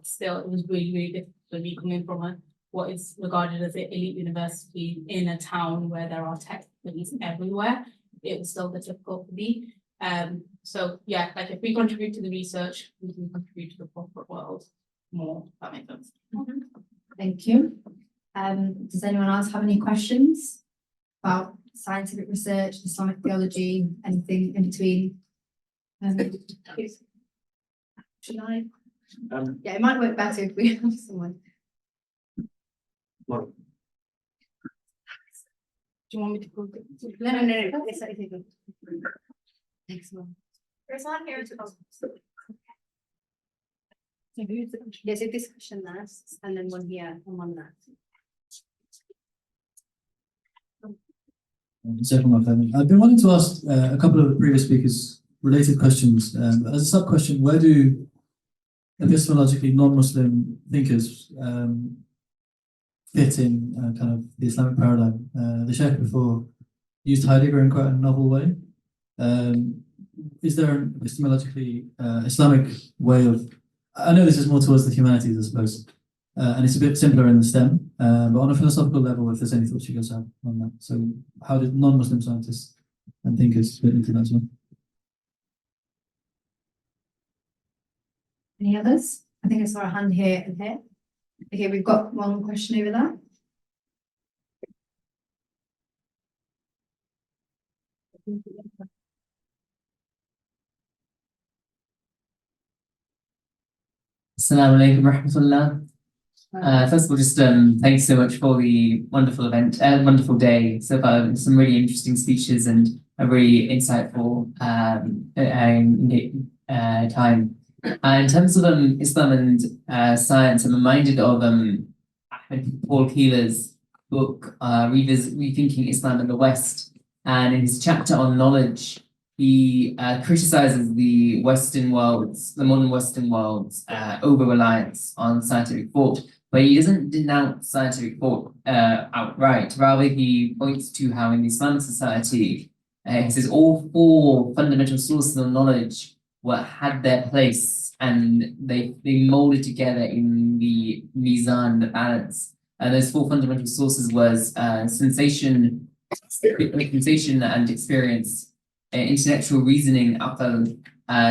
still, it was really, really difficult for me coming from what is regarded as an elite university in a town where there are tech companies everywhere. It was still difficult for me. So yeah, like if we contribute to the research, we can contribute to the corporate world more. If that makes sense. Thank you. Does anyone else have any questions about scientific research, Islamic theology, anything in between? Should I? Yeah, it might work better if we have someone. Do you want me to go? No. It's okay. Next one. There's one here. There's a discussion last, and then one here and one there. I've been wanting to ask a couple of the previous speakers related questions. As a sub question, where do epistemologically non-Muslim thinkers fit in kind of the Islamic paradigm? The Sheikh before used Heidegger in quite a novel way. Is there an epistemologically Islamic way of, I know this is more towards the humanities, I suppose, and it's a bit simpler in the STEM, but on a philosophical level, if there's any thoughts you guys have on that. So how did non-Muslim scientists and thinkers fit into that as well? Any others? I think I saw a hand here and here. Okay, we've got one question over there. Assalamu alaikum rahmatullah. First of all, just thanks so much for the wonderful event, wonderful day so far. Some really interesting speeches and a really insightful time. In terms of Islam and science, I'm reminded of Paul Keeler's book, Rethinking Islam in the West. And in his chapter on knowledge, he criticizes the Western world's, the modern Western world's over-reliance on scientific thought, but he doesn't denounce scientific thought outright. Rather, he points to how in the Islamic society, he says all four fundamental sources of knowledge had their place, and they molded together in the mizan, the balance. And those four fundamental sources was sensation and experience, intellectual reasoning,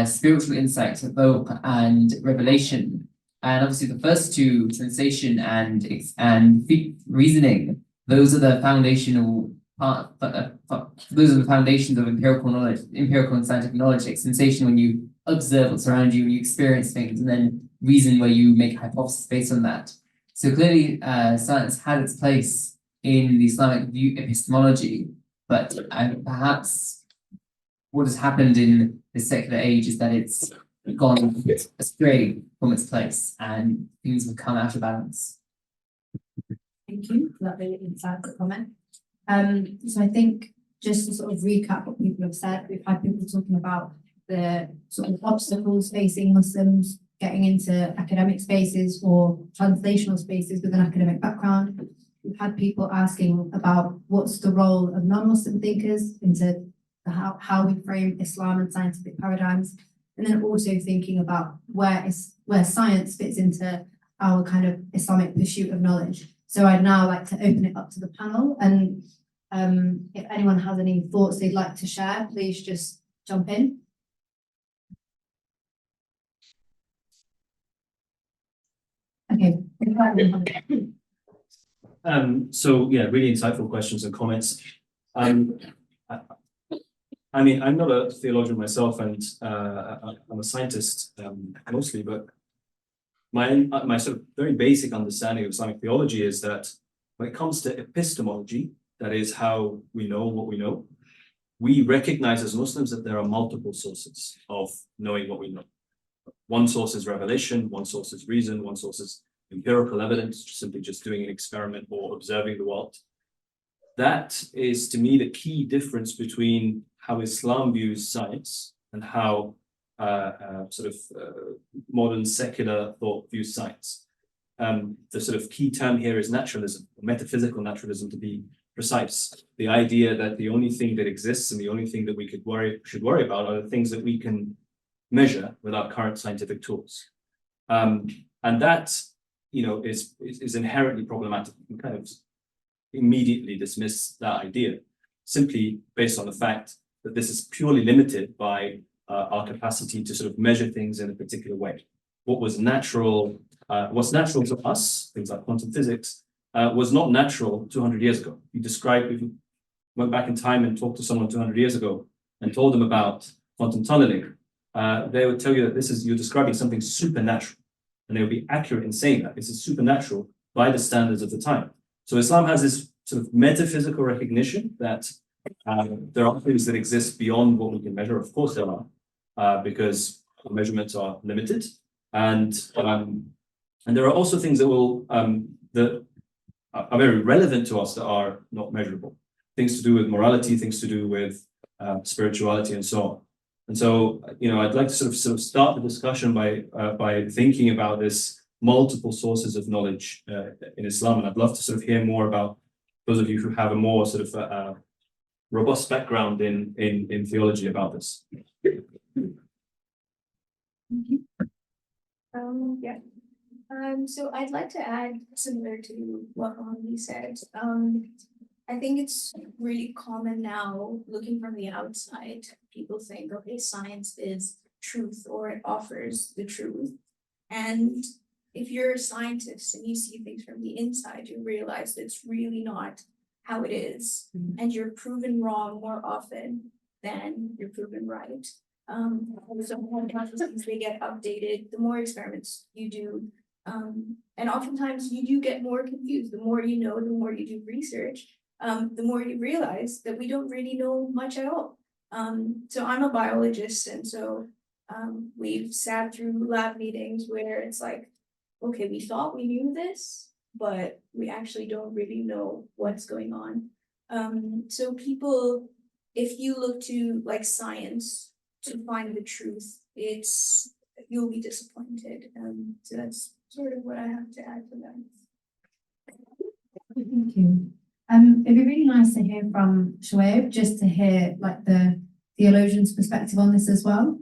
spiritual insight, and revelation. And obviously, the first two, sensation and reasoning, those are the foundational part. Those are the foundations of empirical knowledge, empirical and scientific knowledge. Like sensation, when you observe what's around you, you experience things, and then reason, where you make hypotheses based on that. So clearly, science had its place in the Islamic view epistemology, but perhaps what has happened in the secular age is that it's gone astray from its place, and things have come out of balance. Thank you for that really insightful comment. So I think just to sort of recap what people have said, we've had people talking about the sort of obstacles facing Muslims getting into academic spaces or translational spaces with an academic background. We've had people asking about what's the role of non-Muslim thinkers into how we frame Islam and scientific paradigms, and then also thinking about where science fits into our kind of Islamic pursuit of knowledge. So I'd now like to open it up to the panel, and if anyone has any thoughts they'd like to share, please just jump in. Okay. So yeah, really insightful questions and comments. I mean, I'm not a theologian myself, and I'm a scientist mostly, but my sort of very basic understanding of Islamic theology is that when it comes to epistemology, that is how we know what we know, we recognize as Muslims that there are multiple sources of knowing what we know. One source is revelation, one source is reason, one source is empirical evidence, simply just doing an experiment or observing the world. That is, to me, the key difference between how Islam views science and how modern secular thought views science. The sort of key term here is naturalism, metaphysical naturalism to be precise. The idea that the only thing that exists and the only thing that we should worry about are the things that we can measure with our current scientific tools. And that, is inherently problematic. You kind of immediately dismiss that idea, simply based on the fact that this is purely limited by our capacity to sort of measure things in a particular way. What's natural to us, things like quantum physics, was not natural 200 years ago. If you went back in time and talked to someone 200 years ago and told them about quantum tunneling, they would tell you that you're describing something supernatural, and they would be accurate in saying that this is supernatural by the standards of the time. So Islam has this sort of metaphysical recognition that there are things that exist beyond what we can measure. Of course there are, because our measurements are limited, and there are also things that are very relevant to us that are not measurable. Things to do with morality, things to do with spirituality, and so on. And so, I'd like to sort of start the discussion by thinking about this multiple sources of knowledge in Islam, and I'd love to sort of hear more about those of you who have a more sort of robust background in theology about this. Yeah. So I'd like to add, similar to what Mohamady said, I think it's really common now, looking from the outside, people think, okay, science is truth, or it offers the truth. And if you're a scientist and you see things from the inside, you realize that it's really not how it is. Mhm. And you're proven wrong more often than you're proven right. So more times they get updated, the more experiments you do. And oftentimes you do get more confused. The more you know, the more you do research, the more you realize that we don't really know much at all. So I'm a biologist, and so we've sat through lab meetings where it's like, okay, we thought we knew this, but we actually don't really know what's going on. So people, if you look to like science to find the truth, you'll be disappointed. So that's sort of what I have to add to that. Thank you. It'd be really nice to hear from Shoaib, just to hear like the theologian's perspective on this as well.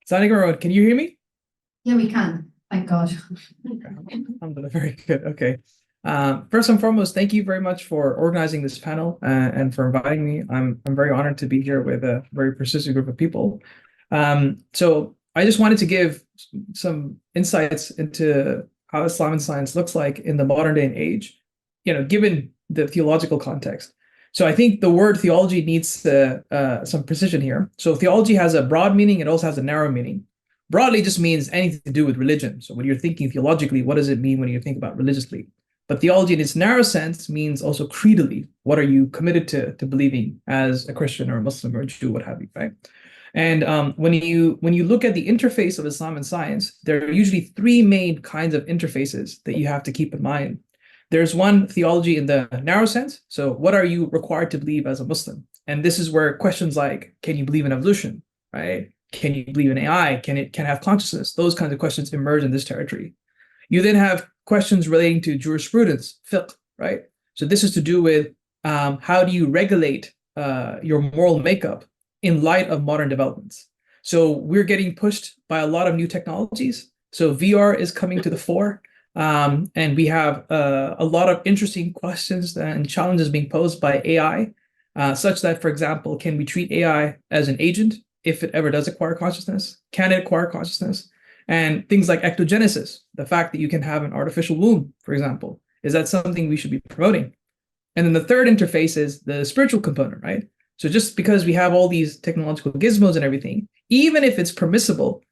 Can you hear me? Yeah, we can. Thank God. I'm doing very good. Okay. First and foremost, thank you very much for organizing this panel and for inviting me. I'm very honored to be here with a very persistent group of people. So I just wanted to give some insights into how Islam and science looks like in the modern day and age, given the theological context. So I think the word theology needs some precision here. So theology has a broad meaning. It also has a narrow meaning. Broadly just means anything to do with religion. So when you're thinking theologically, what does it mean when you think about religiously? But theology in its narrow sense means also creedally. What are you committed to believing as a Christian or a Muslim or a Jew, what have you, right? And when you look at the interface of Islam and science, there are usually three main kinds of interfaces that you have to keep in mind. There's one, theology in the narrow sense. So what are you required to believe as a Muslim? And this is where questions like, can you believe in evolution, right? Can you believe in AI? Can it have consciousness? Those kinds of questions emerge in this territory. You then have questions relating to jurisprudence, fiqh, right? So this is to do with how do you regulate your moral makeup in light of modern developments. So we're getting pushed by a lot of new technologies. So VR is coming to the fore, and we have a lot of interesting questions and challenges being posed by AI, such that, for example, can we treat AI as an agent if it ever does acquire consciousness? Can it acquire consciousness? And things like ectogenesis, the fact that you can have an artificial womb, for example, is that something we should be promoting? And then the third interface is the spiritual component, right? So just because we have all these technological gizmos and everything, even if it's permissible,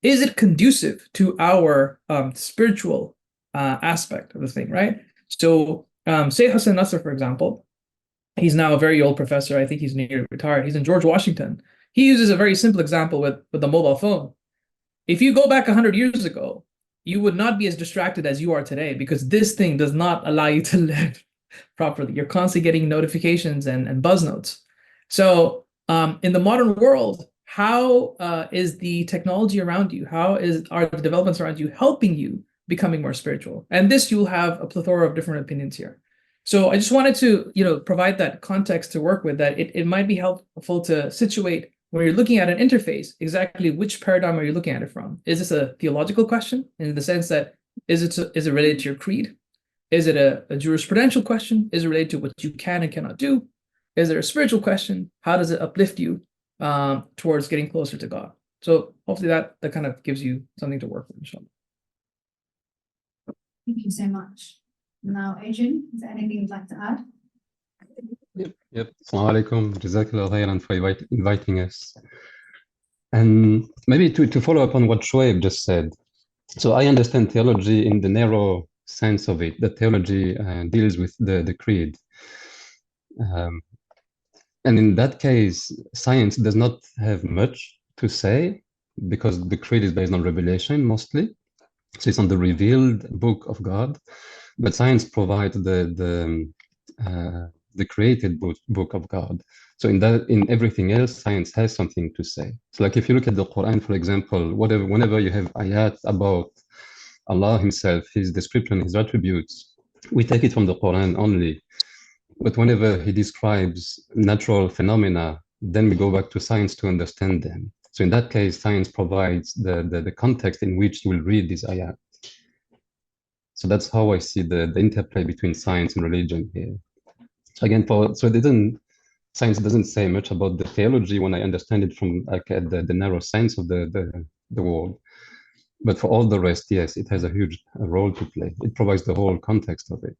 is it conducive to our spiritual aspect of the thing, right? So say Hassan Nasser, for example, he's now a very old professor. I think he's nearly retired. He's in George Washington. He uses a very simple example with the mobile phone. If you go back 100 years ago, you would not be as distracted as you are today, because this thing does not allow you to live properly. You're constantly getting notifications and buzz notes. So in the modern world, how is the technology around you? How are the developments around you helping you becoming more spiritual? And this, you'll have a plethora of different opinions here. So I just wanted to provide that context to work with, that it might be helpful to situate when you're looking at an interface, exactly which paradigm are you looking at it from? Is this a theological question in the sense that is it related to your creed? Is it a jurisprudential question? Is it related to what you can and cannot do? Is it a spiritual question? How does it uplift you towards getting closer to God? So hopefully that kind of gives you something to work with, inshallah. Thank you so much. Now, Adrien, is there anything you'd like to add? Yep. Assalamu alaikum. Jazakallah khairan for inviting us. And maybe to follow up on what Shoaib just said. So I understand theology in the narrow sense of it, that theology deals with the creed. And in that case, science does not have much to say because the creed is based on revelation mostly. So it's on the revealed book of God, but science provides the created book of God. So in everything else, science has something to say. So like if you look at the Quran, for example, whenever you have ayat about Allah himself, his description, his attributes, we take it from the Quran only. But whenever he describes natural phenomena, then we go back to science to understand them. So in that case, science provides the context in which we'll read these ayat. So that's how I see the interplay between science and religion here. So again, science doesn't say much about the theology when I understand it from like the narrow sense of the word. But for all the rest, yes, it has a huge role to play. It provides the whole context of it.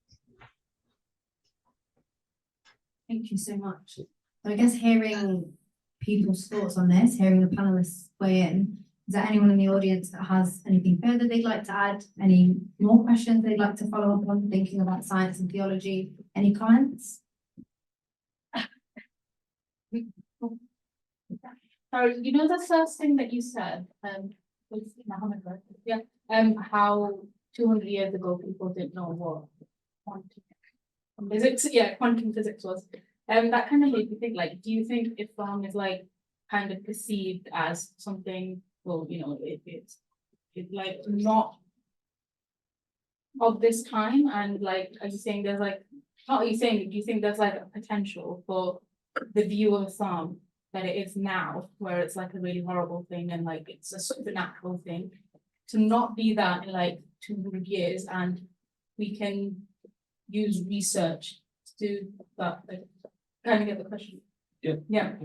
Thank you so much. So I guess hearing people's thoughts on this, hearing the panelists weigh in, is there anyone in the audience that has anything further they'd like to add? Any more questions they'd like to follow up on, thinking about science and theology? Any comments? Sorry, you know the first thing that you said, was Mohammed, right? Yeah, how 200 years ago people didn't know what quantum physics was. That kind of made me think, like, do you think Islam is like kind of perceived as something, well, you know, it's like not of this time, and like, are you saying there's like, not are you saying, do you think there's like a potential for the view of Islam that it is now, where it's like a really horrible thing and like it's a supernatural thing, to not be that in like 200 years, and we can use research to do that? Like, kind of get the question. Yeah. Yeah.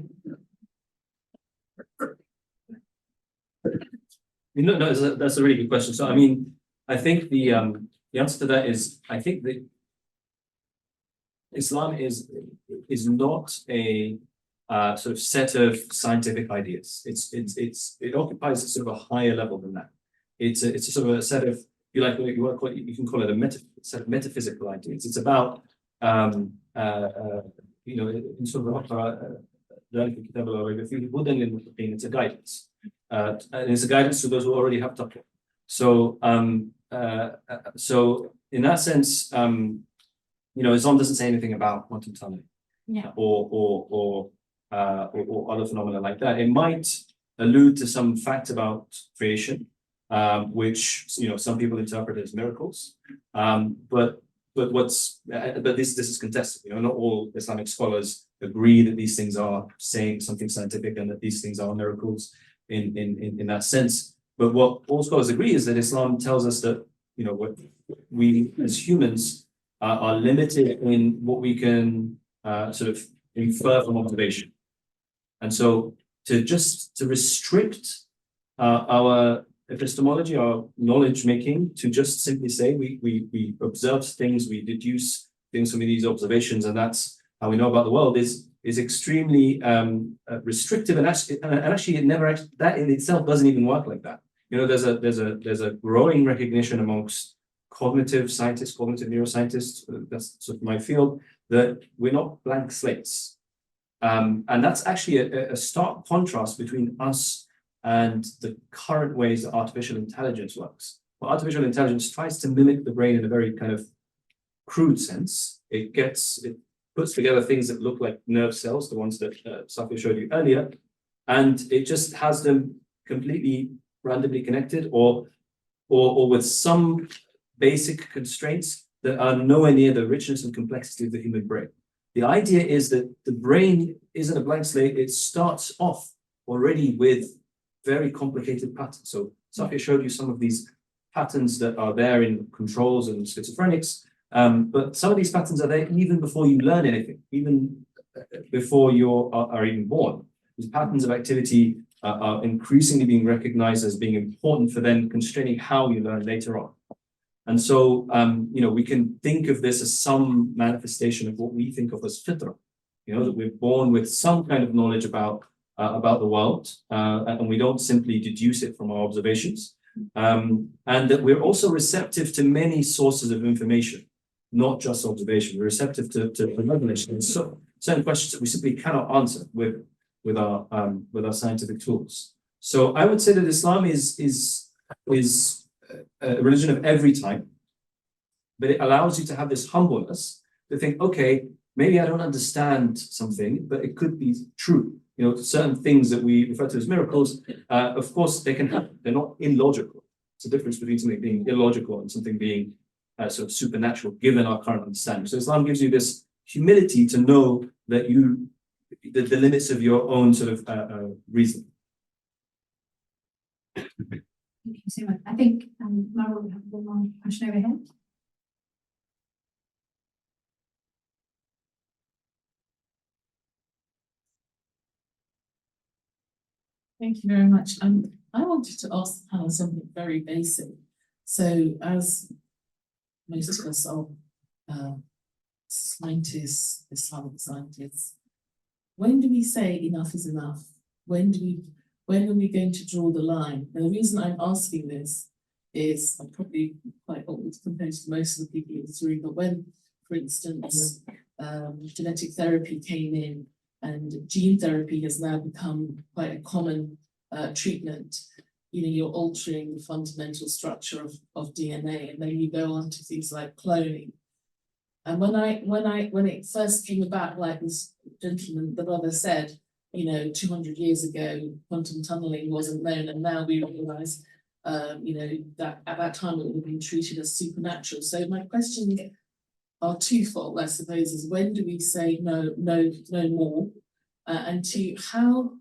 No, that's a really good question. So I mean, I think the answer to that is, I think that Islam is not a sort of set of scientific ideas. It occupies a sort of a higher level than that. It's a sort of a set of, you can call it a set of metaphysical ideas. It's about you know, in sort of it's a guidance, and it's a guidance to those who already have taqwa. So so in that sense, you know, Islam doesn't say anything about quantum tunneling, Yeah. or other phenomena like that. It might allude to some fact about creation, which, you know, some people interpret as miracles, but this is contested. You know, not all Islamic scholars agree that these things are saying something scientific and that these things are miracles in that sense. But what all scholars agree is that Islam tells us that, you know, what we as humans are limited in what we can sort of infer from observation. And so to restrict our epistemology, our knowledge making, to just simply say we observe things, we deduce things from these observations, and that's how we know about the world, is extremely restrictive, and actually that in itself doesn't even work like that. You know, there's a growing recognition amongst cognitive scientists, cognitive neuroscientists, that's sort of my field, that we're not blank slates. And that's actually a stark contrast between us and the current ways that artificial intelligence works. Well, artificial intelligence tries to mimic the brain in a very kind of crude sense. It puts together things that look like nerve cells, the ones that Safi showed you earlier, and it just has them completely randomly connected, or with some basic constraints that are nowhere near the richness and complexity of the human brain. The idea is that the brain isn't a blank slate. It starts off already with very complicated patterns. So Safia showed you some of these patterns that are there in controls and schizophrenics, but some of these patterns are there even before you learn anything, even before you are even born. These patterns of activity are increasingly being recognized as being important for then constraining how you learn later on. And so, we can think of this as some manifestation of what we think of as fitra, that we're born with some kind of knowledge about the world, and we don't simply deduce it from our observations, and that we're also receptive to many sources of information, not just observation. We're receptive to revelation. So certain questions that we simply cannot answer with our scientific tools. So I would say that Islam is a religion of every time, but it allows you to have this humbleness to think, okay, maybe I don't understand something, but it could be true. Certain things that we refer to as miracles, of course, they can happen. They're not illogical. It's a difference between something being illogical and something being sort of supernatural, given our current understanding. So Islam gives you this humility to know that the limits of your own sort of reason. Thank you so much. I think, Laura, we have one more question over here. Thank you very much. I wanted to ask the panel something very basic. So, as most of us are scientists, Islamic scientists, when do we say enough is enough? When are we going to draw the line? And the reason I'm asking this is I'm probably quite old compared to most of the people in this room, but when, for instance, genetic therapy came in, and gene therapy has now become quite a common treatment. You're altering the fundamental structure of DNA, and then you go on to things like cloning. And when it first came about, like this gentleman, the brother said, 200 years ago, quantum tunneling wasn't known, and now we realise, that at that time it would have been treated as supernatural. So my questions are twofold, I suppose, is when do we say no more? And two, how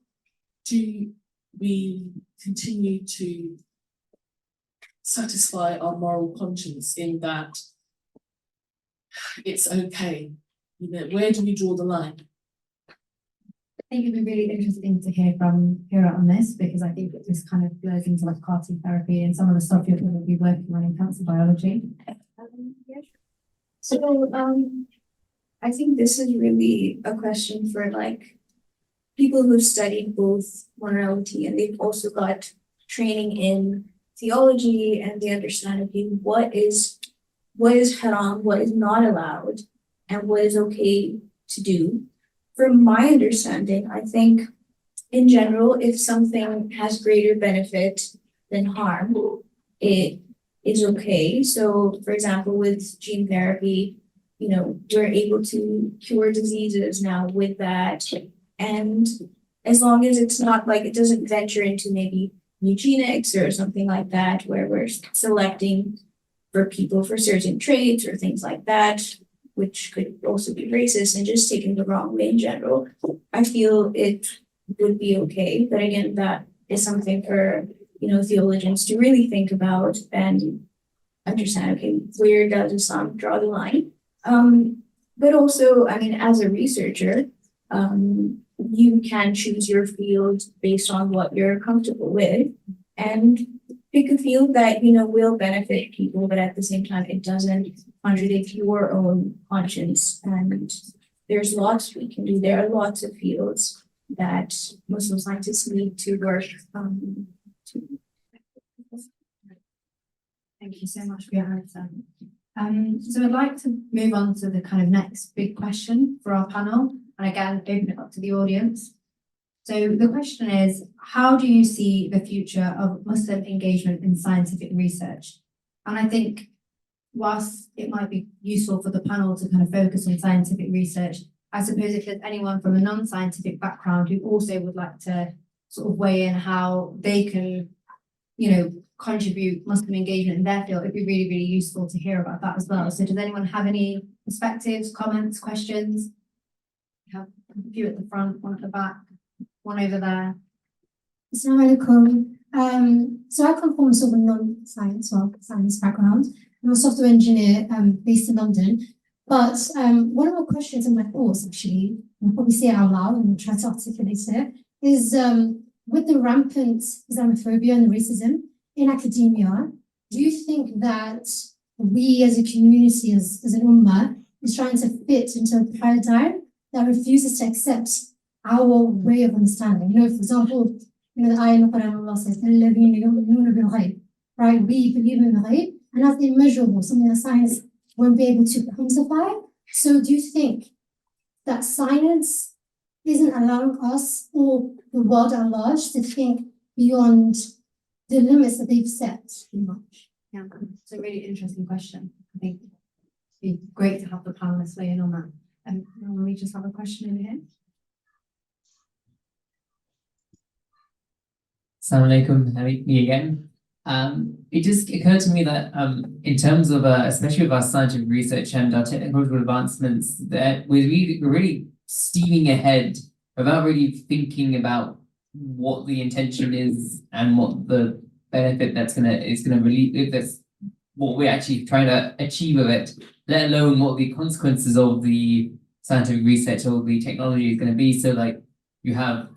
do we continue to satisfy our moral conscience in that it's okay? Where do we draw the line? I think it'd be really interesting to hear from Hira on this, because I think that this kind of blurs into like CAR-T therapy and some of the stuff you're going to be working on in cancer biology. Yeah, sure. So I think this is really a question for people who've studied both morality, and they've also got training in theology, and they understand, okay, what is haram, what is not allowed, and what is okay to do. From my understanding, I think in general, if something has greater benefit than harm, it is okay. So, for example, with gene therapy, we're able to cure diseases now with that. And as long as it's not it doesn't venture into maybe eugenics or something like that, where we're selecting for people for certain traits or things like that, which could also be racist and just taken the wrong way in general, I feel it would be okay. But again, that is something for, theologians to really think about and understand, okay, where does Islam draw the line? But also, as a researcher, you can choose your field based on what you're comfortable with and pick a field that, will benefit people, but at the same time, it doesn't contradict your own conscience. And there's lots we can do. There are lots of fields that Muslim scientists need to work to. Thank you so much for your answer. So I'd like to move on to the kind of next big question for our panel, and again, open it up to the audience. So the question is, how do you see the future of Muslim engagement in scientific research? And I think whilst it might be useful for the panel to kind of focus on scientific research, I suppose if there's anyone from a non-scientific background who also would like to sort of weigh in how they can, contribute Muslim engagement in their field, it'd be really, really useful to hear about that as well. So does anyone have any perspectives, comments, questions? We have a few at the front, one at the back, one over there. Assalamu alaikum. So I come from sort of a non-science or science background. I'm a software engineer based in London. But one of my questions in my course, actually, I'll probably say it out loud and try to articulate it, is with the rampant Islamophobia and racism in academia, do you think that we as a community, as an ummah, is trying to fit into a paradigm that refuses to accept our way of understanding? You know, for example, you know, the ayah in the Quran, Allah says, "الَّذِينَ يُؤْمِنُونَ بِالْغَيْبِ," right? We believe in the ghaib, and that's immeasurable, something that science won't be able to quantify. So do you think that science isn't allowing us or the world at large to think beyond the limits that they've set pretty much? Yeah, it's a really interesting question. I think it'd be great to have the panelists weigh in on that. And we just have a question over here. Assalamu alaikum, me again. It just occurred to me that in terms of especially with our scientific research and our technological advancements, that we're really steaming ahead without really thinking about what the intention is and what the benefit is gonna relieve, if that's what we're actually trying to achieve with it, let alone what the consequences of the scientific research or the technology is gonna be. So like you have,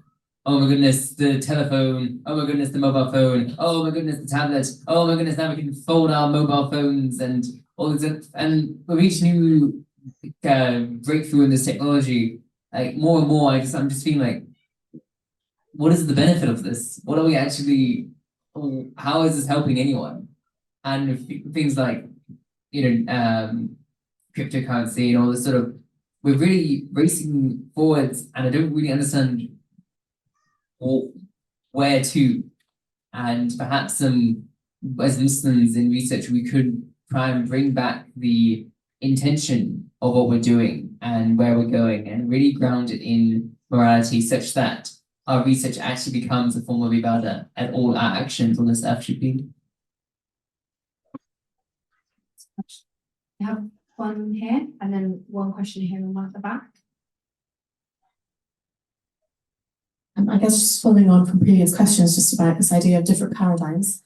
oh my goodness, the telephone, oh my goodness, the mobile phone, oh my goodness, the tablet, oh my goodness, now we can fold our mobile phones and all this, and with each new breakthrough in this technology, like more and more, I'm just feeling like, what is the benefit of this? What are we actually, how is this helping anyone? And things like, you know, cryptocurrency and all this sort of, we're really racing forwards, and I don't really understand where to. And perhaps as Muslims in research, we could try and bring back the intention of what we're doing and where we're going, and really ground it in morality, such that our research actually becomes a form of ibadah, and all our actions on this earth should be. We have one here, and then one question here and one at the back. I guess just following on from previous questions, just about this idea of different paradigms.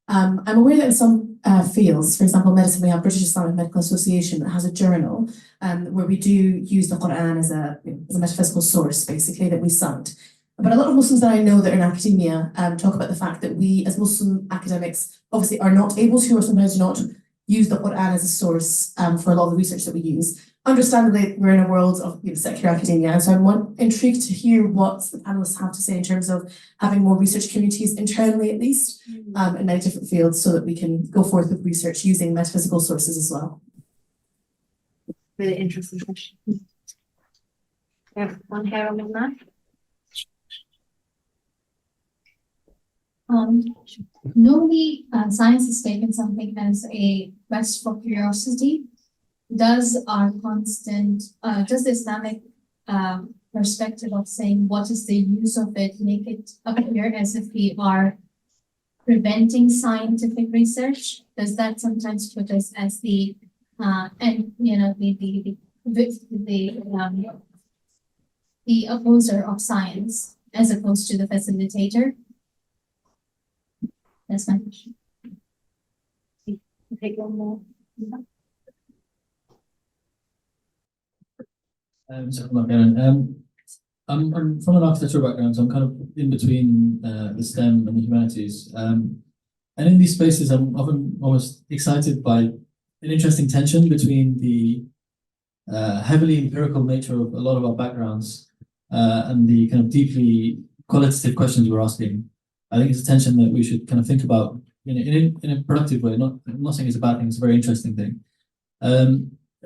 I'm aware that in some fields, for example, medicine, we have British Islamic Medical Association that has a journal where we do use the Quran as a metaphysical source, basically, that we cite. But a lot of Muslims that I know that are in academia talk about the fact that we, as Muslim academics, obviously are not able to, or sometimes do not, use the Quran as a source for a lot of the research that we use. Understandably, we're in a world of secular academia, and so I'm intrigued to hear what the panelists have to say in terms of having more research communities internally, at least, in many different fields, so that we can go forth with research using metaphysical sources as well. Really interesting question. We have one here on the mat. Normally, science is taken something as a quest for curiosity. Does our constant, does the Islamic perspective of saying what is the use of it make it appear as if we are preventing scientific research? Does that sometimes put us as the and you know the opposer of science as opposed to the facilitator? That's my question. Take one more. I'm from an architectural background, so I'm kind of in between the STEM and the humanities. And in these spaces, I'm often almost excited by an interesting tension between the heavily empirical nature of a lot of our backgrounds and the kind of deeply qualitative questions we're asking. I think it's a tension that we should kind of think about in a productive way. I'm not saying it's a bad thing, it's a very interesting thing.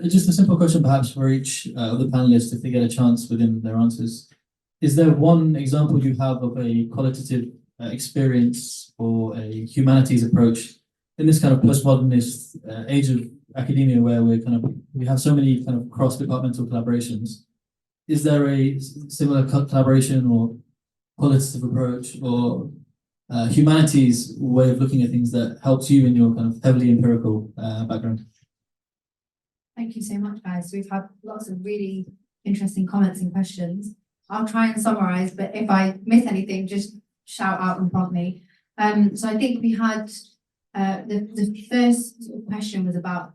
Just a simple question perhaps for each of the panelists, if they get a chance within their answers. Is there one example you have of a qualitative experience or a humanities approach in this kind of postmodernist age of academia where we have so many kind of cross-departmental collaborations? Is there a similar collaboration or qualitative approach or humanities way of looking at things that helps you in your kind of heavily empirical background? Thank you so much, guys. We've had lots of really interesting comments and questions. I'll try and summarize, but if I miss anything, just shout out and prompt me. So I think we had the first sort of question was about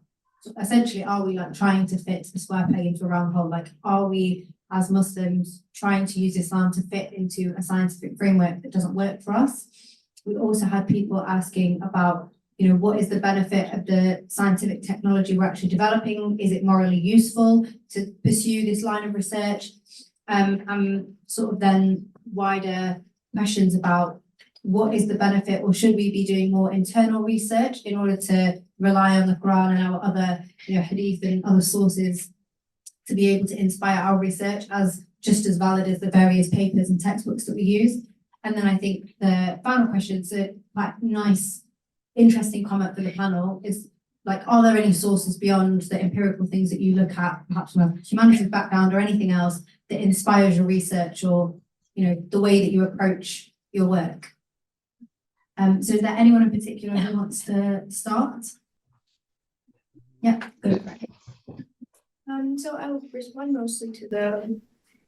essentially, are we like trying to fit a square peg into a round hole? Like, are we as Muslims trying to use Islam to fit into a scientific framework that doesn't work for us? We also had people asking about, you know, what is the benefit of the scientific technology we're actually developing? Is it morally useful to pursue this line of research? And sort of then wider questions about what is the benefit, or should we be doing more internal research in order to rely on the Quran and our other, you know, hadith and other sources to be able to inspire our research as just as valid as the various papers and textbooks that we use? And then I think the final question, so like nice, interesting comment for the panel is like, are there any sources beyond the empirical things that you look at, perhaps from a humanities background or anything else that inspires your research or, you know, the way that you approach your work? So is there anyone in particular who wants to start? Yeah, go for it. So I will respond mostly to the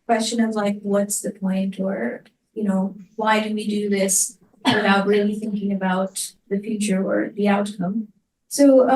question of like, what's the point, or, you know, why do we do this without really thinking about the future or the outcome? So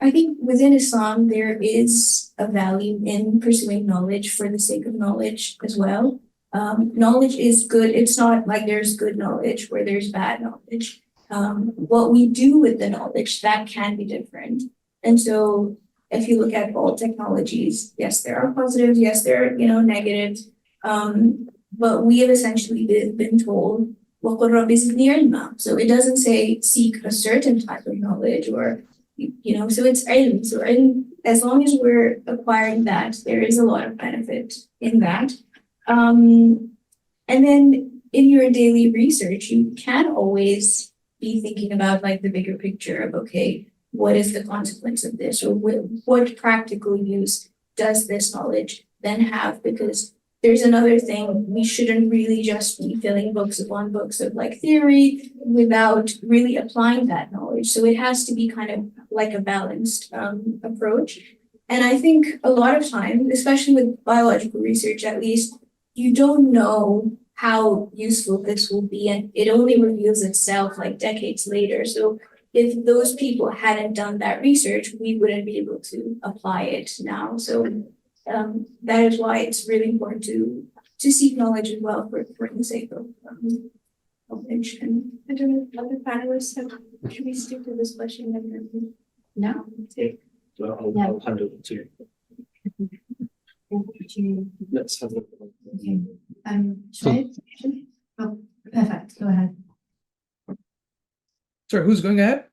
I think within Islam, there is a value in pursuing knowledge for the sake of knowledge as well. Knowledge is good. It's not like there's good knowledge where there's bad knowledge. What we do with the knowledge, that can be different. And so if you look at all technologies, yes, there are positives, yes, there are, you know, negatives. But we have essentially been told, وَقُلْ رَبِّ زِدْنِي عِلْمًا. So it doesn't say seek a certain type of knowledge, or, you know, so it's ilm. So as long as we're acquiring that, there is a lot of benefit in that. And then in your daily research, you can always be thinking about like the bigger picture of, okay, what is the consequence of this, or what practical use does this knowledge then have? Because there's another thing, we shouldn't really just be filling books upon books of like theory without really applying that knowledge. So it has to be kind of like a balanced approach. And I think a lot of times, especially with biological research at least, you don't know how useful this will be, and it only reveals itself like decades later. So if those people hadn't done that research, we wouldn't be able to apply it now. So that is why it's really important to seek knowledge as well for the sake of knowledge. And I don't know if other panelists should we stick to this question? No. So I'll hand over to you. Let's have a look. Okay. Shoaib? Oh, perfect. Go ahead. Sorry, who's going ahead?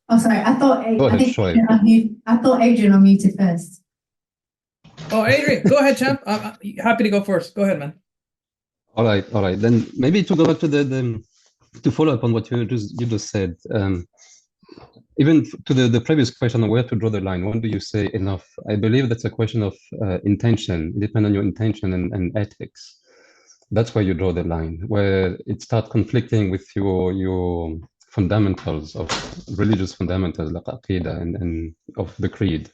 Oh, sorry. I thought Go ahead, Shoaib. I thought Adrien unmuted first. Oh, Adrien, go ahead, champ. I'm happy to go first. Go ahead, man. All right. Then maybe to go back to to follow up on what you just said. Even to the previous question on where to draw the line, when do you say enough? I believe that's a question of intention, depend on your intention and ethics. That's where you draw the line, where it starts conflicting with your fundamentals of religious fundamentals like Aqidah and of the creed.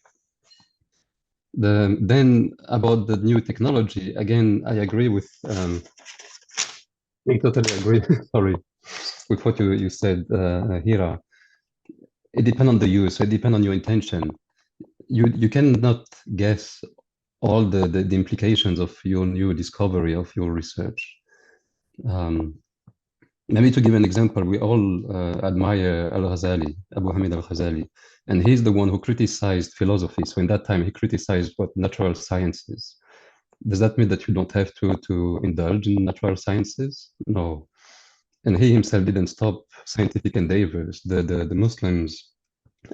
Then about the new technology, again, I agree with, I totally agree, sorry, with what you said, Hira. It depends on the use, it depends on your intention. You cannot guess all the implications of your new discovery, of your research. Maybe to give an example, we all admire Al-Ghazali, Abu Hamid Al-Ghazali, and he's the one who criticized philosophy. So in that time, he criticized what natural sciences. Does that mean that you don't have to indulge in natural sciences? No. And he himself didn't stop scientific endeavors. The Muslims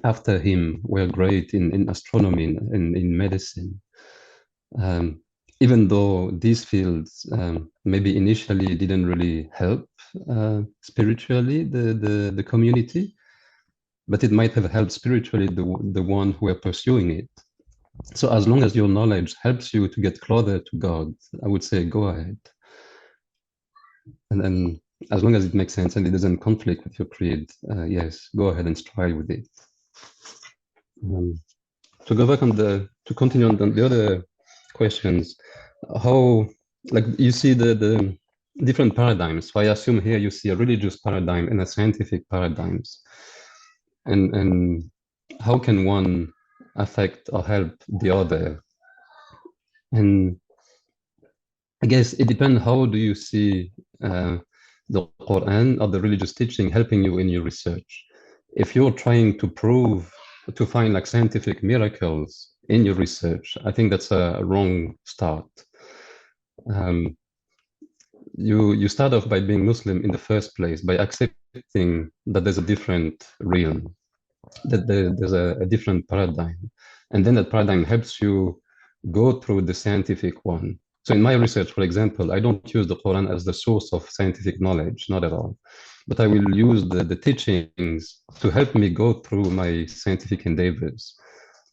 after him were great in astronomy and in medicine. Even though these fields maybe initially didn't really help spiritually the community, but it might have helped spiritually the one who are pursuing it. So as long as your knowledge helps you to get closer to God, I would say go ahead. And then as long as it makes sense and it doesn't conflict with your creed, yes, go ahead and strive with it. To go back to continue on the other questions, how, like you see the different paradigms. So I assume here you see a religious paradigm and a scientific paradigms. And how can one affect or help the other? And I guess it depends, how do you see the Quran or the religious teaching helping you in your research? If you're trying to find like scientific miracles in your research, I think that's a wrong start. You start off by being Muslim in the first place, by accepting that there's a different realm, that there's a different paradigm. And then that paradigm helps you go through the scientific one. So in my research, for example, I don't use the Quran as the source of scientific knowledge, not at all. But I will use the teachings to help me go through my scientific endeavors.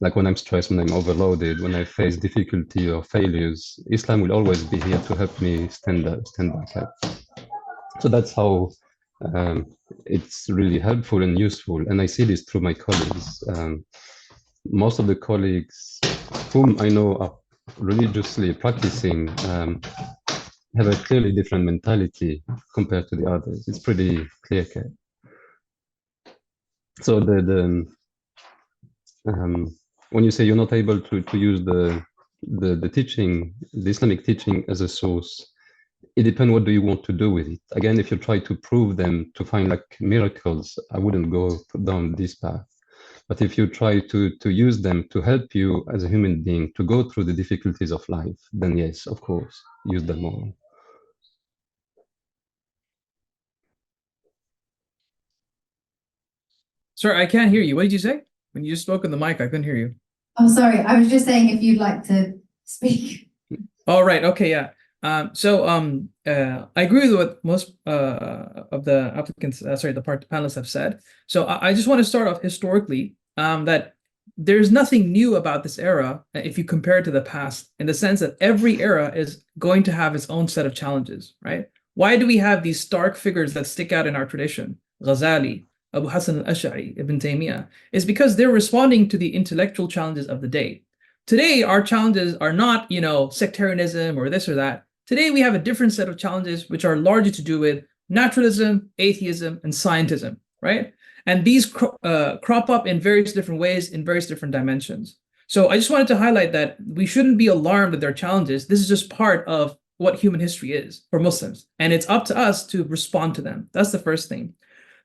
Like when I'm stressed, when I'm overloaded, when I face difficulty or failures, Islam will always be here to help me stand back up. So that's how it's really helpful and useful. And I see this through my colleagues. Most of the colleagues whom I know are religiously practicing have a clearly different mentality compared to the others. It's pretty clear-cut. So when you say you're not able to use the teaching, the Islamic teaching as a source, it depends what do you want to do with it. Again, if you try to prove them, to find like miracles, I wouldn't go down this path. But if you try to use them to help you as a human being to go through the difficulties of life, then yes, of course, use them more. Sorry, I can't hear you. What did you say? When you just spoke on the mic, I couldn't hear you. I'm sorry, I was just saying if you'd like to speak. Oh, right. Okay, yeah. I agree with what most of the applicants, the panelists have said. So I just want to start off historically, that there's nothing new about this era if you compare it to the past, in the sense that every era is going to have its own set of challenges, right? Why do we have these stark figures that stick out in our tradition? Ghazali, Abu Hassan al-Ash'ari, Ibn Taymiyyah, is because they're responding to the intellectual challenges of the day. Today, our challenges are not, sectarianism or this or that. Today, we have a different set of challenges, which are largely to do with naturalism, atheism, and scientism, right? And these crop up in various different ways, in various different dimensions. So I just wanted to highlight that we shouldn't be alarmed at their challenges. This is just part of what human history is for Muslims. And it's up to us to respond to them. That's the first thing.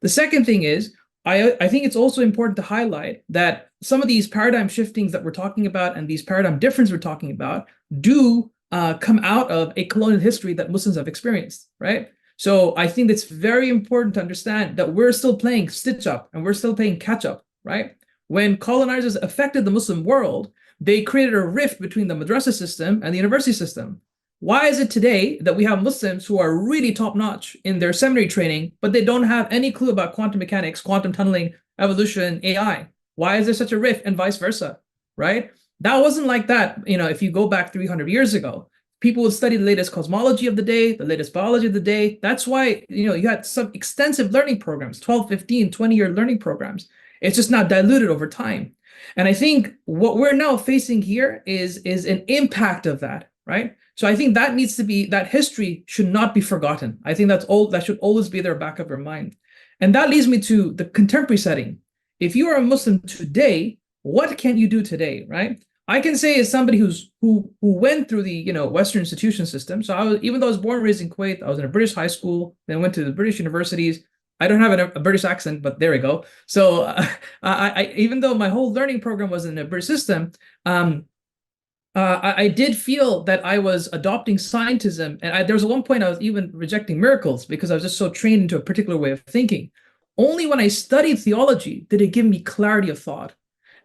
The second thing is, I think it's also important to highlight that some of these paradigm shiftings that we're talking about and these paradigm differences we're talking about do come out of a colonial history that Muslims have experienced, right? So I think it's very important to understand that we're still playing stitch up and we're still playing catch up, right? When colonizers affected the Muslim world, they created a rift between the madrasa system and the university system. Why is it today that we have Muslims who are really top-notch in their seminary training, but they don't have any clue about quantum mechanics, quantum tunneling, evolution, AI? Why is there such a rift, and vice versa, right? That wasn't like that, if you go back 300 years ago. People would study the latest cosmology of the day, the latest biology of the day. That's why, you had some extensive learning programs, 12, 15, 20-year learning programs. It's just not diluted over time. And I think what we're now facing here is an impact of that, right? So I think that needs to be, that history should not be forgotten. I think that should always be there back of your mind. And that leads me to the contemporary setting. If you are a Muslim today, what can you do today, right? I can say as somebody who went through the Western institution system. So even though I was born and raised in Kuwait, I was in a British high school, then went to the British universities. I don't have a British accent, but there we go. So I even though my whole learning program was in a British system, I did feel that I was adopting scientism. And there was one point I was even rejecting miracles because I was just so trained into a particular way of thinking. Only when I studied theology did it give me clarity of thought.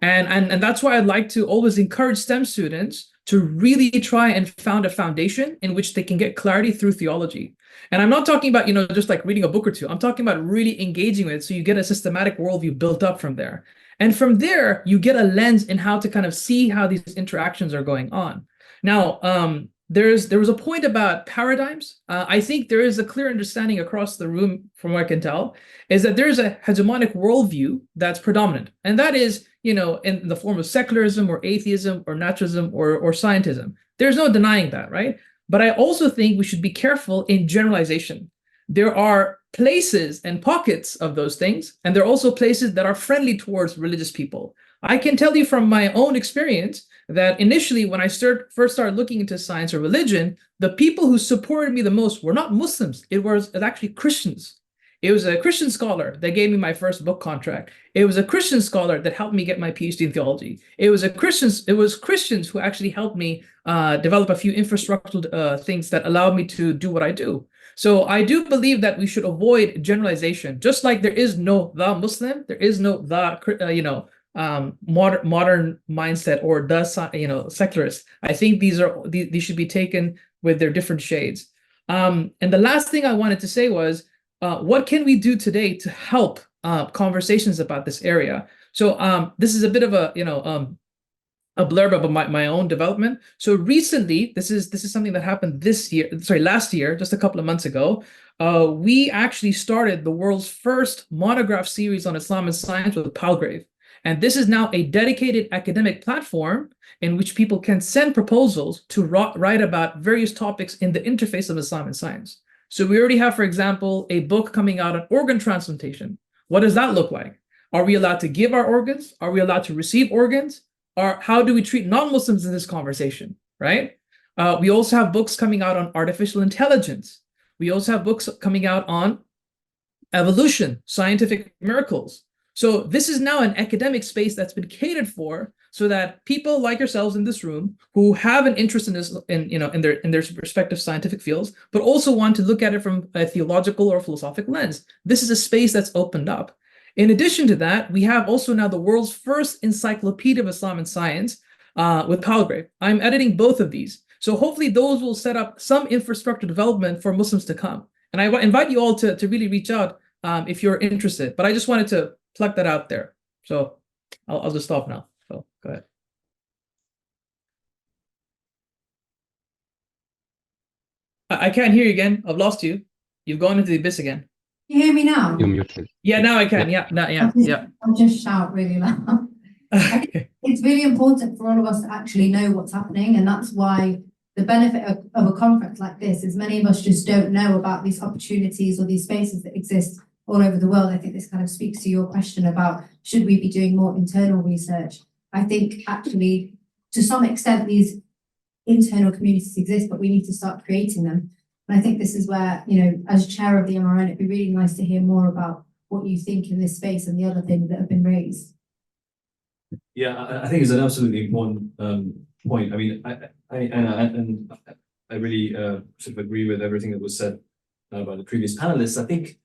And that's why I'd like to always encourage STEM students to really try and found a foundation in which they can get clarity through theology. And I'm not talking about, just like reading a book or two. I'm talking about really engaging with it so you get a systematic worldview built up from there. And from there, you get a lens in how to kind of see how these interactions are going on. Now, there was a point about paradigms. I think there is a clear understanding across the room, from what I can tell, is that there's a hegemonic worldview that's predominant. And that is, in the form of secularism or atheism or naturalism or scientism. There's no denying that, right? but I also think we should be careful in generalization. There are places and pockets of those things, and there are also places that are friendly towards religious people. I can tell you from my own experience that initially, when I first started looking into science or religion, the people who supported me the most were not Muslims. It was actually Christians. It was a Christian scholar that gave me my first book contract. It was a Christian scholar that helped me get my PhD in theology. It was Christians who actually helped me develop a few infrastructural things that allowed me to do what I do. So I do believe that we should avoid generalization. Just like there is no the Muslim, there is no the modern mindset or the secularist. I think these should be taken with their different shades. And the last thing I wanted to say was, what can we do today to help conversations about this area? So this is a bit of a blurb about my own development. So recently, this is something that happened last year, just a couple of months ago. We actually started the world's first monograph series on Islam and science with Palgrave. And this is now a dedicated academic platform in which people can send proposals to write about various topics in the interface of Islam and science. So we already have, for example, a book coming out on organ transplantation. What does that look like? Are we allowed to give our organs? Are we allowed to receive organs? Or how do we treat non-Muslims in this conversation, right? We also have books coming out on artificial intelligence. We also have books coming out on evolution, scientific miracles. So this is now an academic space that's been catered for so that people like yourselves in this room who have an interest in this, in their respective scientific fields, but also want to look at it from a theological or philosophic lens. This is a space that's opened up. In addition to that, we have also now the world's first encyclopedia of Islam and science with Palgrave. I'm editing both of these. So hopefully those will set up some infrastructure development for Muslims to come. And I invite you all to really reach out if you're interested. But I just wanted to plug that out there. So I'll just stop now. So go ahead. I can't hear you again. I've lost you. You've gone into the abyss again. Can you hear me now? You're muted. Yeah, now I can. Yeah, yeah. I'll just shout really loud. Okay. It's really important for all of us to actually know what's happening, and that's why the benefit of a conference like this is many of us just don't know about these opportunities or these spaces that exist all over the world. I think this kind of speaks to your question about should we be doing more internal research. I think actually, to some extent, these internal communities exist, but we need to start creating them. And I think this is where, as chair of the MRN, it'd be really nice to hear more about what you think in this space and the other things that have been raised. Yeah, I think it's an absolutely important point. I mean, I really sort of agree with everything that was said by the previous panelists. I think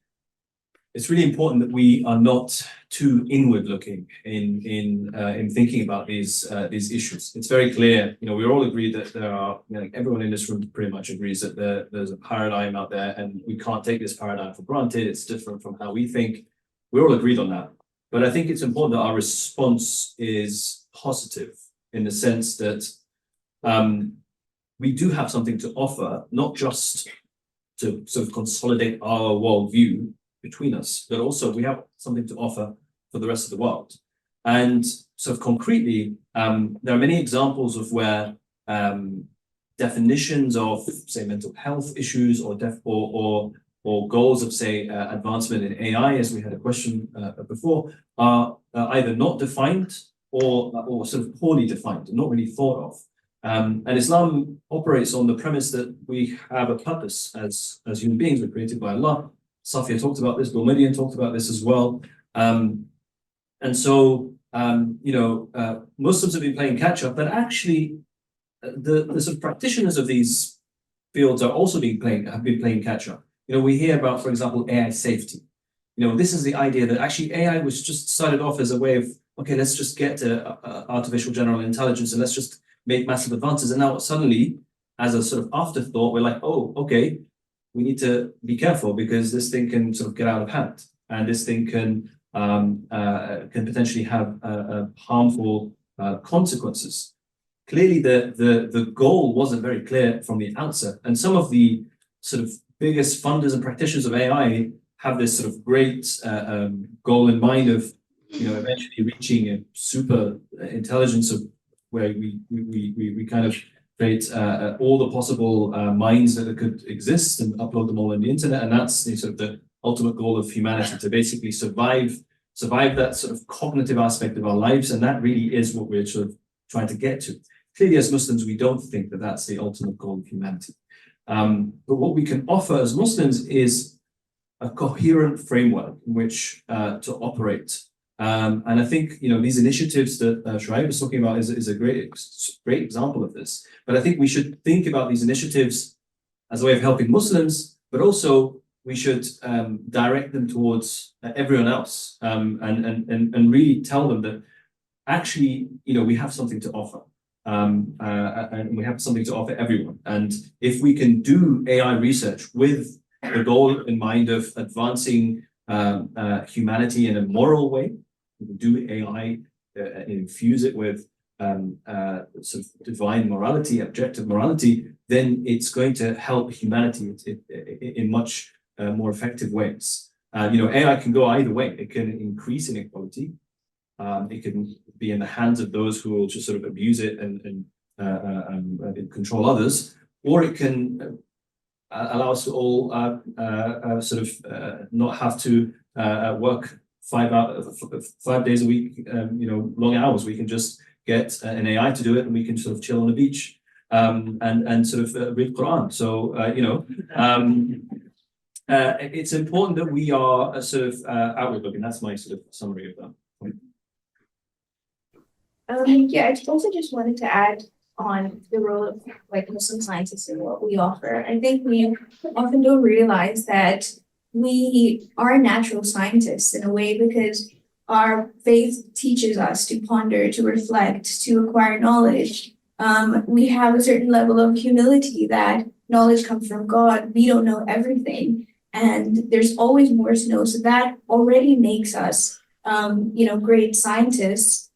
it's really important that we are not too inward-looking in thinking about these issues. It's very clear, we all agree that there are, everyone in this room pretty much agrees that there's a paradigm out there, and we can't take this paradigm for granted. It's different from how we think. We're all agreed on that. But I think it's important that our response is positive in the sense that we do have something to offer, not just to sort of consolidate our worldview between us, but also we have something to offer for the rest of the world. And sort of concretely, there are many examples of where definitions of, say, mental health issues or goals of, say, advancement in AI, as we had a question before, are either not defined or sort of poorly defined, not really thought of. And Islam operates on the premise that we have a purpose as human beings. We're created by Allah. Safia talked about this, Mohamady talked about this as well. And so, Muslims have been playing catch up, but actually the sort of practitioners of these fields are also have been playing catch up. We hear about, for example, AI safety. This is the idea that actually AI was just started off as a way of, okay, let's just get to artificial general intelligence and let's just make massive advances. And now suddenly, as a sort of afterthought, we're like, oh, okay, we need to be careful because this thing can sort of get out of hand, and this thing can potentially have harmful consequences. Clearly, the goal wasn't very clear from the outset, and some of the sort of biggest funders and practitioners of AI have this sort of great goal in mind of, eventually reaching a super intelligence of where we kind of create all the possible minds that could exist and upload them all on the internet. And that's the sort of the ultimate goal of humanity, to basically survive that sort of cognitive aspect of our lives. And that really is what we're sort of trying to get to. Clearly, as Muslims, we don't think that that's the ultimate goal of humanity. But what we can offer as Muslims is a coherent framework in which to operate. And I think, these initiatives that Shoaib was talking about is a great example of this. But I think we should think about these initiatives as a way of helping Muslims, but also we should direct them towards everyone else, and really tell them that actually, we have something to offer. And we have something to offer everyone. And if we can do AI research with the goal in mind of advancing humanity in a moral way, we can do AI, infuse it with sort of divine morality, objective morality, then it's going to help humanity in much more effective ways. AI can go either way. It can increase inequality. It can be in the hands of those who will just sort of abuse it and control others, or it can allow us to all not have to work 5 days a week, long hours. We can just get an AI to do it, and we can sort of chill on the beach and sort of read Quran. So it's important that we are sort of outward looking. That's my sort of summary of that point. I also just wanted to add on the role of Muslim scientists and what we offer. I think we often don't realize that we are natural scientists in a way, because our faith teaches us to ponder, to reflect, to acquire knowledge. We have a certain level of humility that knowledge comes from God. We don't know everything, and there's always more to know. So that already makes us, great scientists.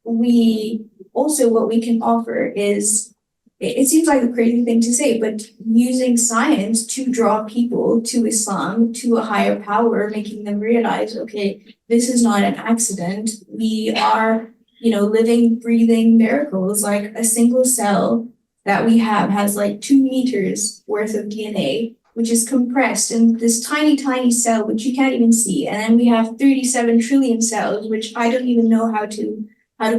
We also, what we can offer is, it seems like a crazy thing to say, but using science to draw people to Islam, to a higher power, making them realize, okay, this is not an accident. We are, living, breathing miracles. Like a single cell that we have has like 2 meters worth of DNA, which is compressed in this tiny, tiny cell, which you can't even see. And then we have 37 trillion cells, which I don't even know how to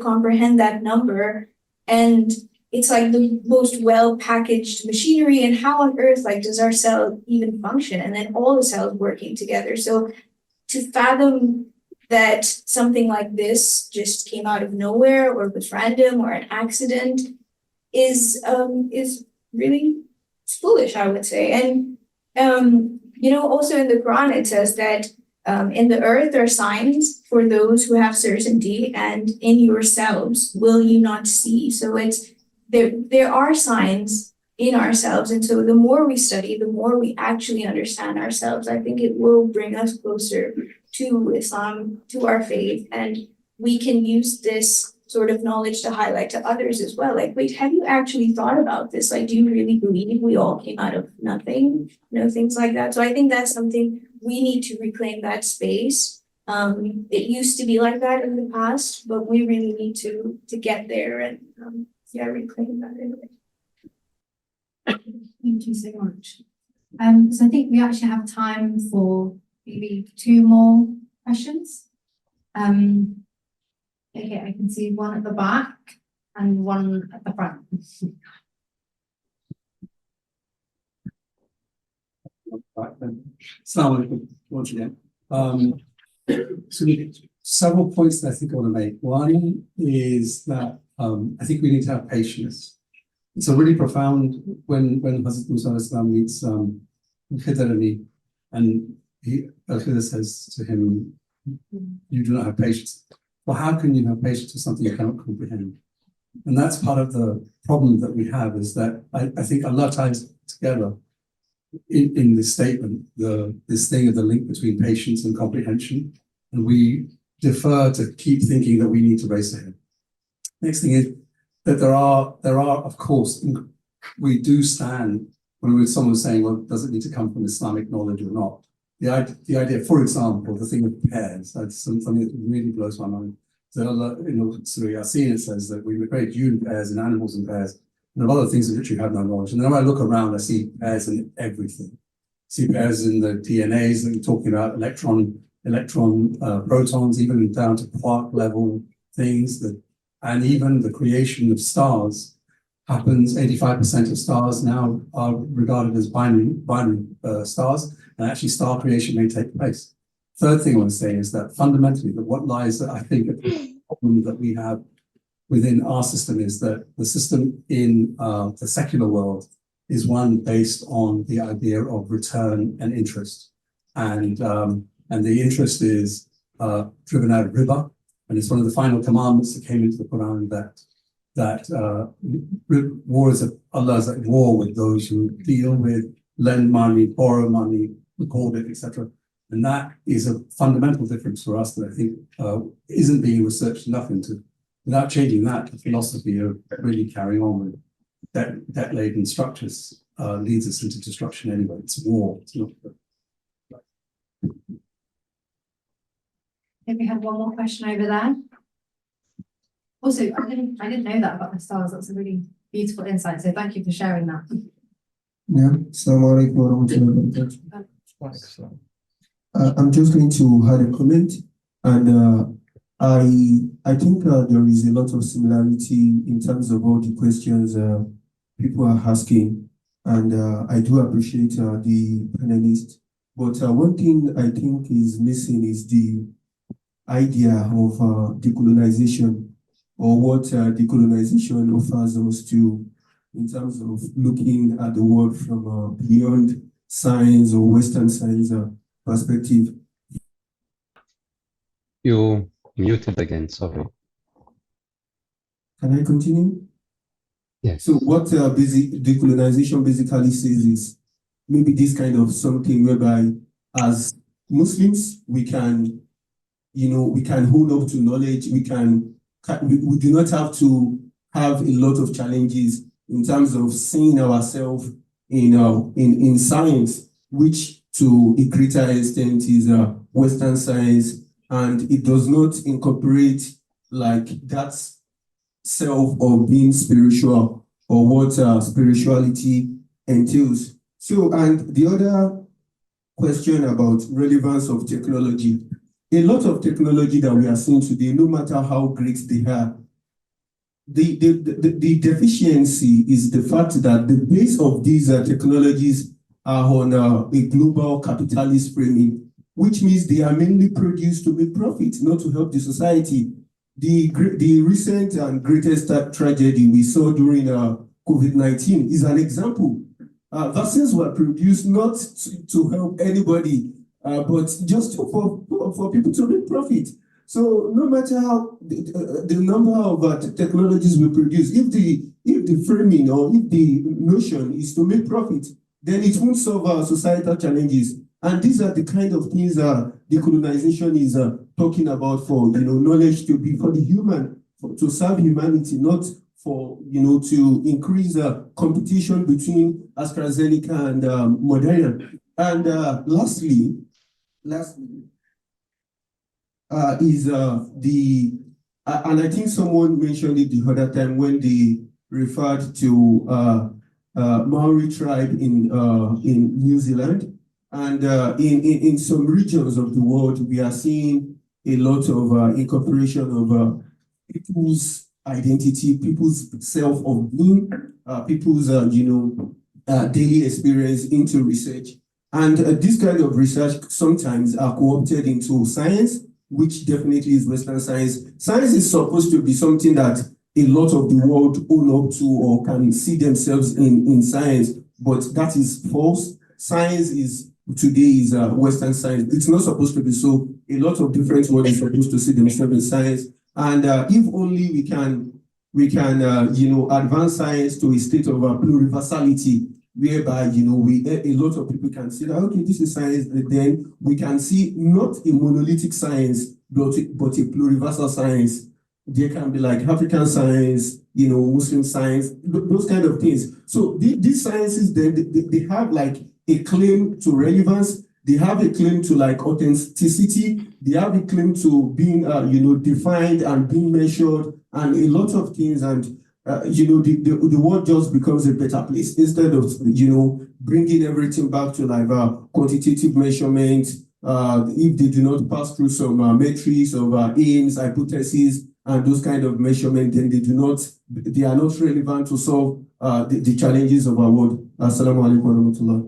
comprehend that number. And it's like the most well-packaged machinery. And how on earth, does our cell even function? And then all the cells working together. So to fathom that something like this just came out of nowhere, or was random, or an accident, is really foolish, I would say. And also in the Quran, it says that in the earth are signs for those who have certainty, and in yourselves will you not see. So it's there are signs in ourselves. And so the more we study, the more we actually understand ourselves, I think it will bring us closer to Islam, to our faith. And we can use this sort of knowledge to highlight to others as well. Wait, have you actually thought about this? Do you really believe we all came out of nothing? Things like that. So I think that's something we need to reclaim, that space. It used to be like that in the past, but we really need to get there and reclaim that anyway. Thank you so much. So I think we actually have time for maybe 2 more questions. Okay, I can see one at the back and one at the front. Assalamu alaikum once again. So several points that I think I want to make. One is that I think we need to have patience. It's a really profound when Hazrat Musa meets Hidr, and Al-Khidr says to him, you do not have patience. Well, how can you have patience with something you cannot comprehend? And that's part of the problem that we have, is that I think Allah ties together in this statement, this thing of the link between patience and comprehension. And we defer to keep thinking that we need to race ahead. Next thing is that there are, of course, we do stand when someone saying, well, does it need to come from Islamic knowledge or not? The idea, for example, the thing of pairs, that's something that really blows my mind. I've seen it says that we create you pairs in animals and pairs, and other things that literally have no knowledge. And then when I look around, I see pairs in everything. I see pairs in the DNAs that you're talking about, electron, protons, even down to quark level things and even the creation of stars happens. 85% of stars now are regarded as binary stars, and actually star creation may take place. Third thing I want to say is that fundamentally, what lies that I think at the problem that we have within our system is that the system in the secular world is one based on the idea of return and interest, and the interest is driven out of riba, and it's one of the final commandments that came into the Quran that war is Allah is at war with those who deal with, lend money, borrow money, record it, etc. And that is a fundamental difference for us that I think isn't being researched enough into. Without changing that, the philosophy of really carrying on with debt-laden structures leads us into destruction anyway. It's war. It's not. I think we have one more question over there. Also, I didn't know that about the stars. That's a really beautiful insight. So thank you for sharing that. Yeah, Assalamu alaikum wa rahmatullahi wa barakatuh. I'm just going to add a comment, and I think there is a lot of similarity in terms of all the questions people are asking, and I do appreciate the panelists. But one thing I think is missing is the idea of decolonization, or what decolonization offers us to, in terms of looking at the world from beyond science or Western science perspective. You muted again, sorry. Can I continue? Yes. So what decolonization basically says is maybe this kind of something whereby as Muslims, we can hold up to knowledge, we do not have to have a lot of challenges in terms of seeing ourselves in science, which to a greater extent is Western science, and it does not incorporate like that self of being spiritual or what spirituality entails. So, and the other question about relevance of technology, a lot of technology that we are seeing today, no matter how great they are, the deficiency is the fact that the base of these technologies are on a global capitalist framing, which means they are mainly produced to make profit, not to help the society. The recent and greatest tragedy we saw during COVID-19 is an example. Vaccines were produced not to help anybody, but just for people to make profit. So no matter how the number of technologies we produce, if the framing or if the notion is to make profit, then it won't solve our societal challenges. And these are the kind of things decolonization is talking about, for knowledge to be for the human, to serve humanity, not for to increase competition between AstraZeneca and Moderna. And lastly, is and I think someone mentioned it the other time when they referred to Maori tribe in New Zealand, and in some regions of the world we are seeing a lot of incorporation of people's identity, people's self of being, people's daily experience into research, and this kind of research sometimes are co-opted into science, which definitely is Western science. Science is supposed to be something that a lot of the world own up to or can see themselves in science, but that is false. Science today is Western science. It's not supposed to be so. A lot of different worlds are supposed to see themselves in science, and if only we can advance science to a state of pluriversality, whereby a lot of people can see that okay, this is science, and then we can see not a monolithic science, but a pluriversal science. There can be like African science, Muslim science, those kind of things. So these sciences, they have like a claim to relevance, they have a claim to like authenticity. They have a claim to being, defined and being measured and a lot of things. And, the world just becomes a better place instead of, bringing everything back to like quantitative measurements. If they do not pass through some metrics of aims, hypotheses, and those kind of measurements, then they are not relevant to solve the challenges of our world. Assalamu alaikum wa rahmatullah.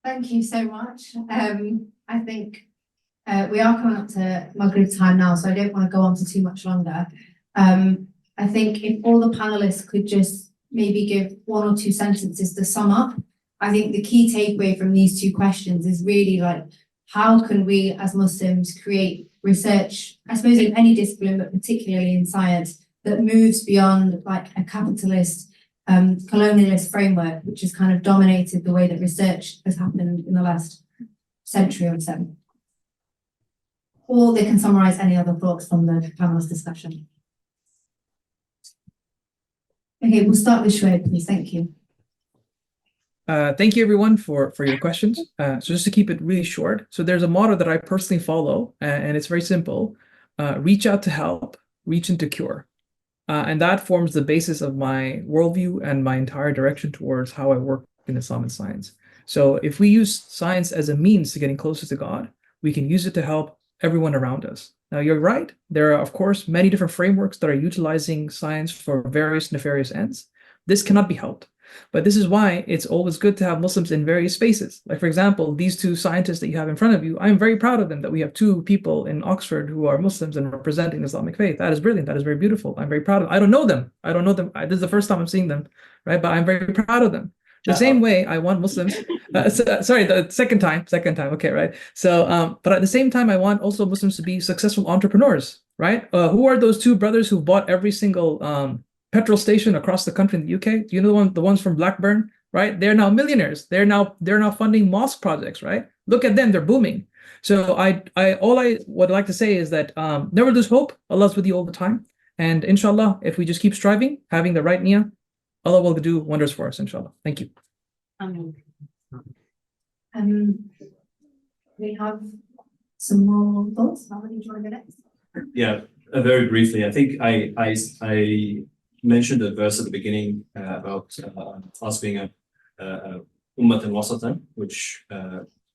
Thank you so much. I think we are coming up to Maghrib time now, so I don't want to go on for too much longer. I think if all the panelists could just maybe give 1 or 2 sentences to sum up. I think the key takeaway from these 2 questions is really like, how can we as Muslims create research, I suppose in any discipline, but particularly in science, that moves beyond like a capitalist, colonialist framework, which has kind of dominated the way that research has happened in the last century or so. Or they can summarize any other thoughts from the panelist discussion. Okay, we'll start with Shoaib, please. Thank you. Thank you everyone for your questions. So just to keep it really short, so there's a motto that I personally follow, and it's very simple. Reach out to help, reach in to cure. And that forms the basis of my worldview and my entire direction towards how I work in Islam and science. So if we use science as a means to getting closer to God, we can use it to help everyone around us. Now, you're right. There are, of course, many different frameworks that are utilizing science for various nefarious ends. This cannot be helped. But this is why it's always good to have Muslims in various spaces. Like, for example, these 2 scientists that you have in front of you, I'm very proud of them that we have 2 people in Oxford who are Muslims and representing the Islamic faith. That is brilliant. That is very beautiful. I'm very proud of them. I don't know them. This is the first time I'm seeing them, right? But I'm very proud of them. The same way I want Muslims, sorry, the second time, okay, right? So, but at the same time, I want also Muslims to be successful entrepreneurs, right? Who are those 2 brothers who bought every single petrol station across the country in the UK? Do you know the ones from Blackburn, right? They're now millionaires. They're now funding mosque projects, right? Look at them, they're booming. So all I would like to say is that never lose hope. Allah's with you all the time. And inshallah, if we just keep striving, having the right niyyah, Allah will do wonders for us, inshallah. Thank you. We have some more thoughts. How would you join the next? Yeah, very briefly. I think I mentioned a verse at the beginning about us being a ummatan wasatan, which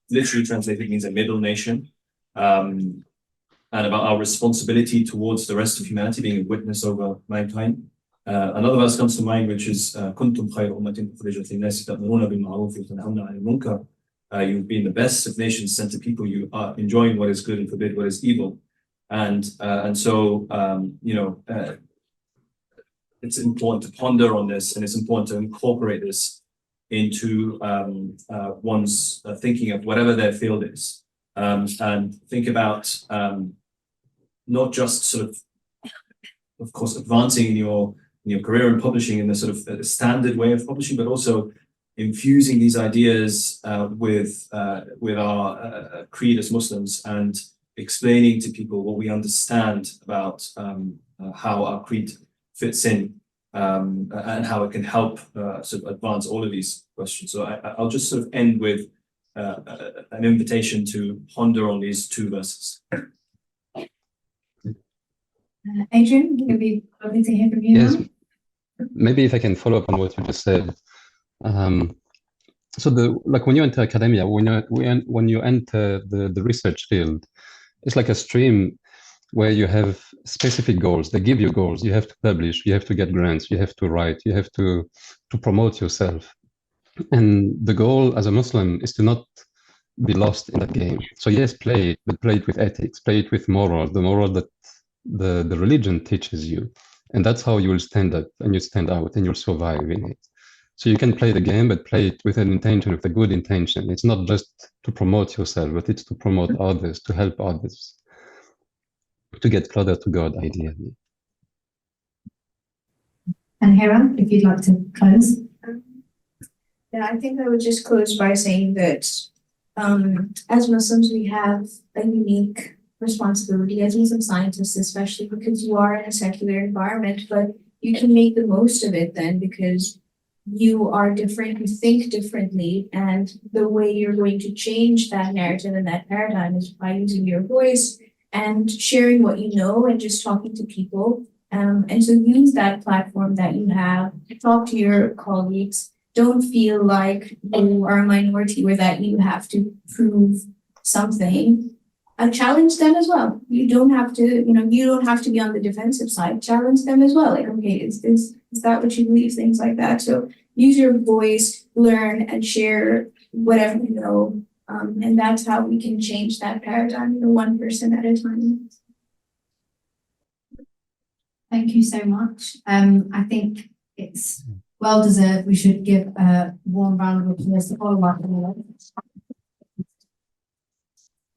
literally translated means a middle nation, and about our responsibility towards the rest of humanity, being a witness over mankind. Another verse comes to mind, which is kuntum khayra ummatin ukhrijat lin-nasi ta'muruna bil ma'ruf wa tanhauna 'anil munkar. You've been the best of nations sent to people. You are enjoying what is good and forbid what is evil. And so it's important to ponder on this, and it's important to incorporate this into one's thinking of whatever their field is, and think about not just sort of course, advancing in your career in publishing in the sort of standard way of publishing, but also infusing these ideas with our creed as Muslims, and explaining to people what we understand about how our creed fits in, and how it can help sort of advance all of these questions. So I'll just sort of end with an invitation to ponder on these 2 verses. Adrien, it would be lovely to hear from you. Yes, now. maybe if I can follow up on what you just said. So like when you enter academia, when you enter the research field, it's like a stream where you have specific goals. They give you goals. You have to publish, you have to get grants, you have to write, you have to promote yourself. And the goal as a Muslim is to not be lost in that game. So yes, play it, but play it with ethics, play it with morals, the moral that the religion teaches you. And that's how you will stand up and you stand out and you'll survive in it. So you can play the game, but play it with an intention, with a good intention. It's not just to promote yourself, but it's to promote others, to help others, to get closer to God, ideally. And Hira, if you'd like to close. Yeah, I think I would just close by saying that as Muslims, we have a unique responsibility as Muslim scientists, especially because you are in a secular environment, but you can make the most of it then, because you are different, you think differently, and the way you're going to change that narrative and that paradigm is by using your voice and sharing what you know and just talking to people. And so use that platform that you have, talk to your colleagues. Don't feel like you are a minority or that you have to prove something. Challenge them as well. You don't have to, you don't have to be on the defensive side. Challenge them as well. Like, okay, is that what you believe? Things like that. So use your voice, learn, and share whatever you know. And that's how we can change that paradigm, one person at a time. Thank you so much. I think it's well deserved. We should give a warm round of applause to all of our panelists.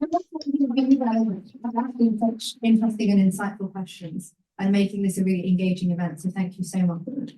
Thank you very much for asking such interesting and insightful questions and making this a really engaging event. So thank you so much.